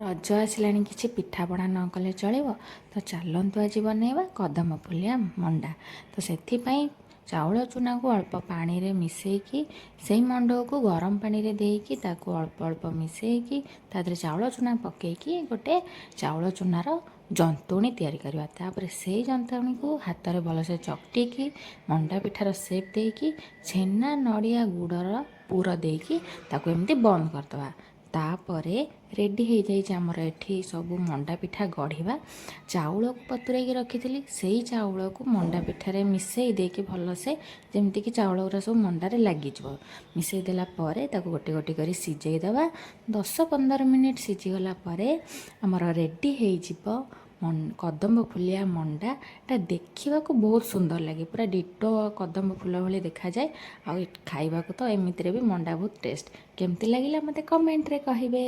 ରଜ ଆସିଲାଣି କିଛି ପିଠାପଣା ନ କଲେ ଚଳିବ। ତ ଚାଲନ୍ତୁ ଆଜି ବନେଇବା କଦମ ଫୁଲିଆ ମଣ୍ଡା। ତ ସେଥିପାଇଁ ଚାଉଳ ଚୁନାକୁ ଅଳ୍ପ ପାଣିରେ ମିଶାଇକି ସେଇ ମଣ୍ଡକୁ ଗରମ ପାଣିରେ ଦେଇକି ତାକୁ ଅଳ୍ପ ଅଳ୍ପ ମିଶାଇକି ତା ଦେହରେ ଚାଉଳ ଚୁନା ପକାଇକି ଗୋଟେ ଚାଉଳ ଚୁନାର ଜନ୍ତୁଣି ତିଆରି କରିବା। ତାପରେ ସେଇ ଜନ୍ତୁଣିକୁ ହାତରେ ଭଲସେ ଚକଟିକି ମଣ୍ଡା ପିଠାର ସେପ୍ ଦେଇକି ଛେନା ନଡ଼ିଆ ଗୁଡ଼ର ପୁର ଦେଇକି ତାକୁ ଏମିତି ବନ୍ଦ କରିଦେବା। ତାପରେ ରେଡ଼ି ହେଇଯାଇଛି ଆମର ଏଠି ସବୁ ମଣ୍ଡା ପିଠା ଗଢ଼ିବା। ଚାଉଳକୁ ବତୁରେଇକି ରଖିଥିଲି, ସେଇ ଚାଉଳକୁ ମଣ୍ଡା ପିଠାରେ ମିଶାଇ ଦେଇକି ଭଲସେ ଯେମିତିକି ଚାଉଳ ଗୁରା ସବୁ ମଣ୍ଡାରେ ଲାଗିଯିବ ମିଶାଇ ଦେଲା ପରେ ତାକୁ ଗୋଟି ଗୋଟି କରି ସିଝେଇ ଦେବା। 10-15 ମିନିଟ୍ ସିଝିଗଲା ପରେ ଆମର ରେଡ଼ି ହେଇଯିବ କଦମ୍ବ ଫୁଲିଆ ମଣ୍ଡା। ଏଟା ଦେଖିବାକୁ ବହୁତ ସୁନ୍ଦର ଲାଗେ, ପୁରା ଡିଟୋ କଦମ୍ବ ଫୁଲ ଭଳି ଦେଖାଯାଏ। ଆଉ ଖାଇବାକୁ ତ ଏମିତିରେ ବି ମଣ୍ଡା ବହୁତ ଟେଷ୍ଟ। କେମିତି ଲାଗିଲା ମୋତେ କମେଣ୍ଟରେ କହିବେ।